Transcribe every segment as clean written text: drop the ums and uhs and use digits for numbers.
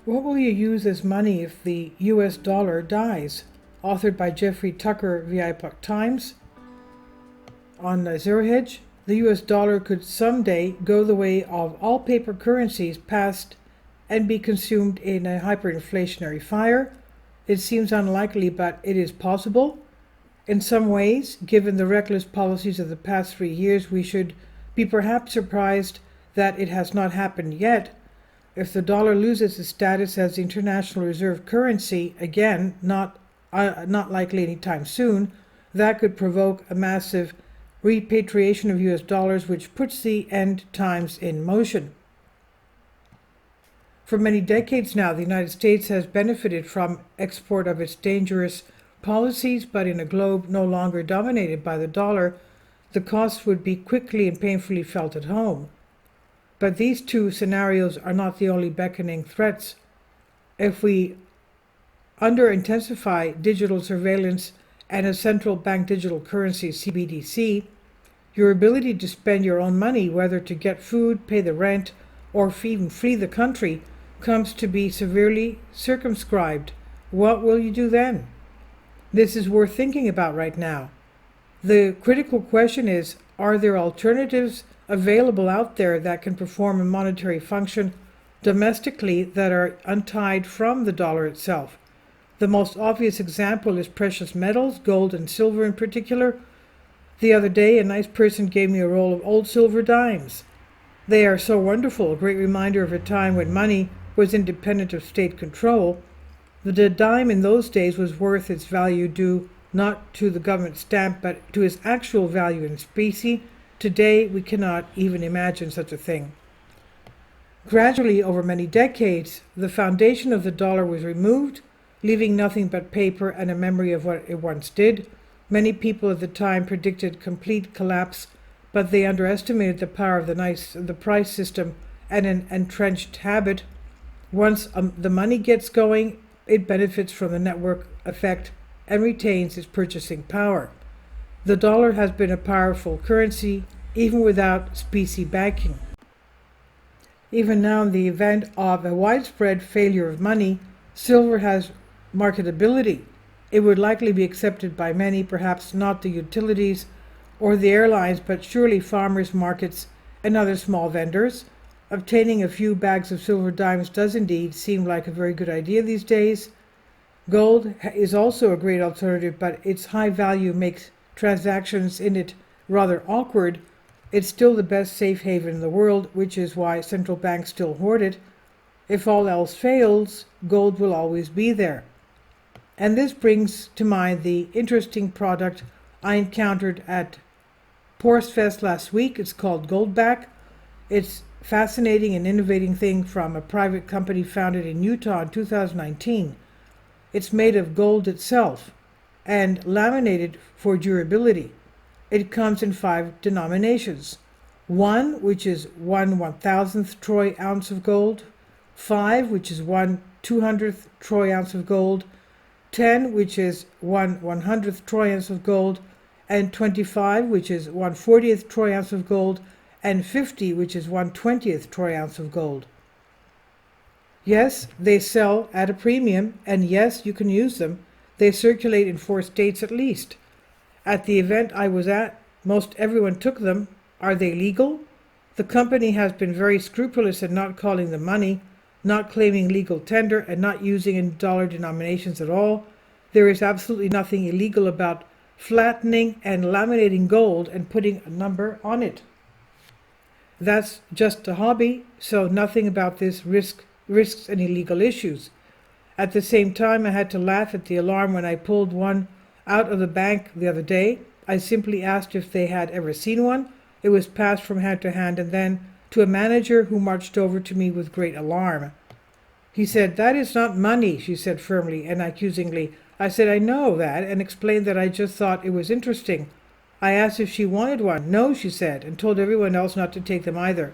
What will you use as money if the US dollar dies? Authored by Jeffrey Tucker via Epoch Times. On Zero Hedge, the US dollar could someday go the way of all paper currencies past and be consumed in a hyperinflationary fire. It seems unlikely, but it is possible. In some ways, given the reckless policies of the past 3 years, we should be perhaps surprised that it has not happened yet. If the dollar loses its status as the international reserve currency, again, not likely anytime soon, that could provoke a massive repatriation of US dollars, which puts the end times in motion. For many decades now, the United States has benefited from export of its dangerous policies, but in a globe no longer dominated by the dollar, the costs would be quickly and painfully felt at home. But these two scenarios are not the only beckoning threats. If we intensify digital surveillance and a central bank digital currency, CBDC, your ability to spend your own money, whether to get food, pay the rent, or even flee the country, comes to be severely circumscribed. What will you do then? This is worth thinking about right now. The critical question is, are there alternatives available out there that can perform a monetary function domestically that are untied from the dollar itself? The most obvious example is precious metals, gold and silver in particular. The other day, a nice person gave me a roll of old silver dimes. They are so wonderful, a great reminder of a time when money was independent of state control. The dime in those days was worth its value due not to the government stamp, but to its actual value in specie. Today, we cannot even imagine such a thing. Gradually, over many decades, the foundation of the dollar was removed, leaving nothing but paper and a memory of what it once did. Many people at the time predicted complete collapse, but they underestimated the power of the price system and an entrenched habit. Once the money gets going, it benefits from the network effect and retains its purchasing power. The dollar has been a powerful currency, even without specie backing. Even now, in the event of a widespread failure of money, silver has marketability. It would likely be accepted by many, perhaps not the utilities or the airlines, but surely farmers markets and other small vendors. Obtaining a few bags of silver dimes does indeed seem like a very good idea these days. Gold is also a great alternative, but its high value makes transactions in it rather awkward. It's still the best safe haven in the world, which is why central banks still hoard it. If all else fails, gold will always be there. And this brings to mind the interesting product I encountered at Porstfest last week. It's called Goldback. It's a fascinating and innovating thing from a private company founded in Utah in 2019. It's made of gold itself and laminated for durability. It comes in 5 denominations. 1, which is 1/1000th troy ounce of gold. 5, which is 1/200th troy ounce of gold. 10, which is 1/100th troy ounce of gold. And 25, which is 1/40th troy ounce of gold. And 50, which is 1/20th troy ounce of gold. Yes, they sell at a premium, and yes, you can use them. They circulate in 4 states at least. At the event I was at, most everyone took them. Are they legal? The company has been very scrupulous in not calling them money, not claiming legal tender, and not using in dollar denominations at all. There is absolutely nothing illegal about flattening and laminating gold and putting a number on it. That's just a hobby, so nothing about this risks any legal issues. At the same time, I had to laugh at the alarm when I pulled one out of the bank the other day. I simply asked if they had ever seen one. It was passed from hand to hand and then to a manager who marched over to me with great alarm. He said, "That is not money," she said firmly and accusingly. I said, "I know that," and explained that I just thought it was interesting. I asked if she wanted one. "No," she said, and told everyone else not to take them either.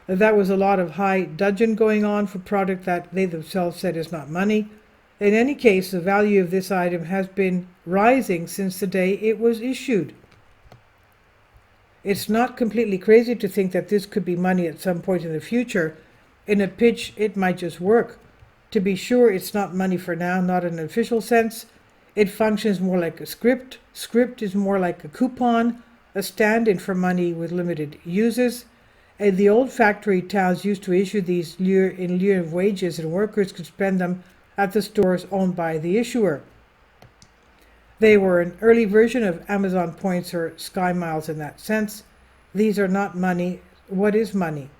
That was a lot of high dudgeon going on for product that they themselves said is not money. In any case, the value of this item has been rising since the day it was issued. It's not completely crazy to think that this could be money at some point in the future. In a pitch, it might just work. To be sure, it's not money for now, not in an official sense. It functions more like a script. Script is more like a coupon, a stand-in for money with limited uses. And the old factory towns used to issue these in lieu of wages, and workers could spend them at the stores owned by the issuer. They were an early version of Amazon points or Sky Miles in that sense. These are not money. What is money?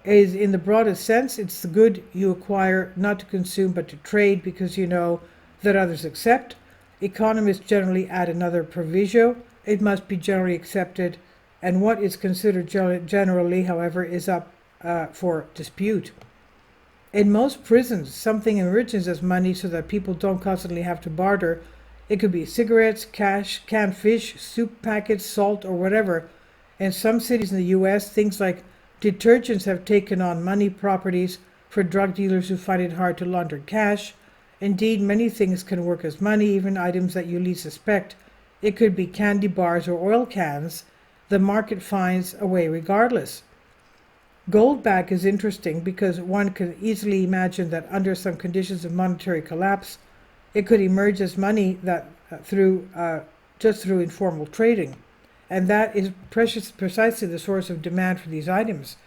In the broadest sense, it's the good you acquire not to consume but to trade because you know that others accept. Economists generally add another proviso. It must be generally accepted, and what is considered generally, however, is up for dispute. In most prisons, something emerges as money so that people don't constantly have to barter. It could be cigarettes, cash, canned fish, soup packets, salt, or whatever. In some cities in the U.S., things like detergents have taken on money properties for drug dealers who find it hard to launder cash. Indeed, many things can work as money, even items that you least suspect. It could be candy bars or oil cans. The market finds a way regardless. Goldback is interesting because one can easily imagine that under some conditions of monetary collapse, it could emerge as money that just through informal trading. And that is precisely the source of demand for these items,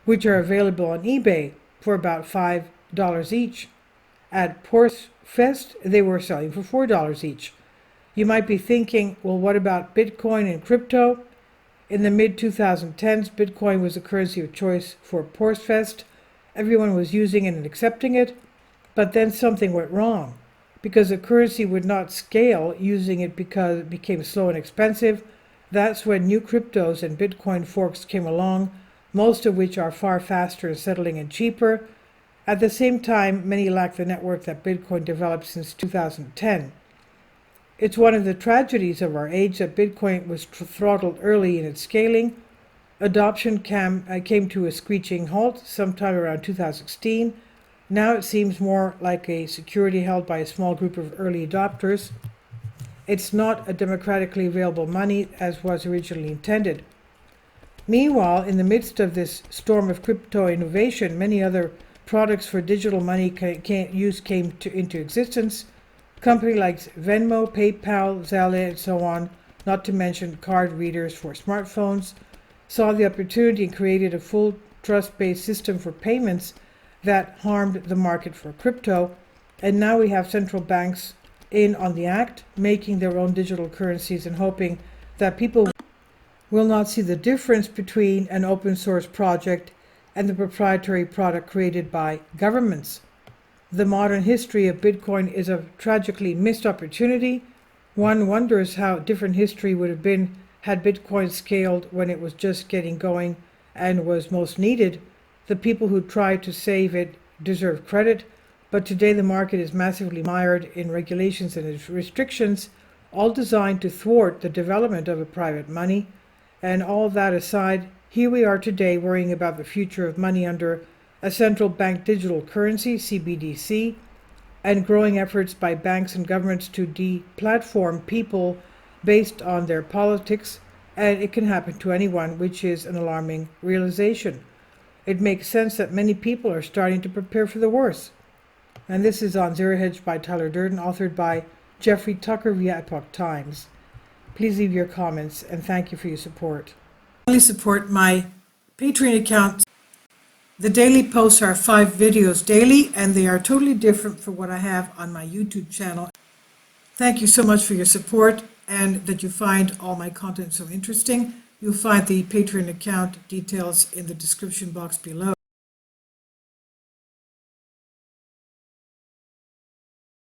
which are available on eBay for about $5 each. At Ports Fest, they were selling for $4 each. You might be thinking, well, what about Bitcoin and crypto? In the mid-2010s, Bitcoin was the currency of choice for Ports Fest. Everyone was using it and accepting it, but then something went wrong. Because the currency would not scale using it because it became slow and expensive, that's when new cryptos and Bitcoin forks came along, most of which are far faster and settling and cheaper. At the same time, many lack the network that Bitcoin developed since 2010. It's one of the tragedies of our age that Bitcoin was throttled early in its scaling. Adoption came to a screeching halt sometime around 2016. Now it seems more like a security held by a small group of early adopters. It's not a democratically available money as was originally intended. Meanwhile, in the midst of this storm of crypto innovation, many other products for digital money came into existence. Companies like Venmo, PayPal, Zelle, and so on, not to mention card readers for smartphones, saw the opportunity and created a full trust-based system for payments that harmed the market for crypto. And now we have central banks in on the act, making their own digital currencies and hoping that people will not see the difference between an open source project and the proprietary product created by governments. The modern history of Bitcoin is a tragically missed opportunity. One wonders how different history would have been had Bitcoin scaled when it was just getting going and was most needed. The people who tried to save it deserve credit, but today the market is massively mired in regulations and restrictions, all designed to thwart the development of a private money. And all that aside, here we are today worrying about the future of money under a central bank digital currency, CBDC, and growing efforts by banks and governments to deplatform people based on their politics, and it can happen to anyone, which is an alarming realization. It makes sense that many people are starting to prepare for the worst. And this is on Zero Hedge by Tyler Durden, authored by Jeffrey Tucker via Epoch Times. Please leave your comments, and thank you for your support. Please support my Patreon account. The daily posts are 5 videos daily, and they are totally different from what I have on my YouTube channel. Thank you so much for your support and that you find all my content so interesting. You'll find the Patreon account details in the description box below.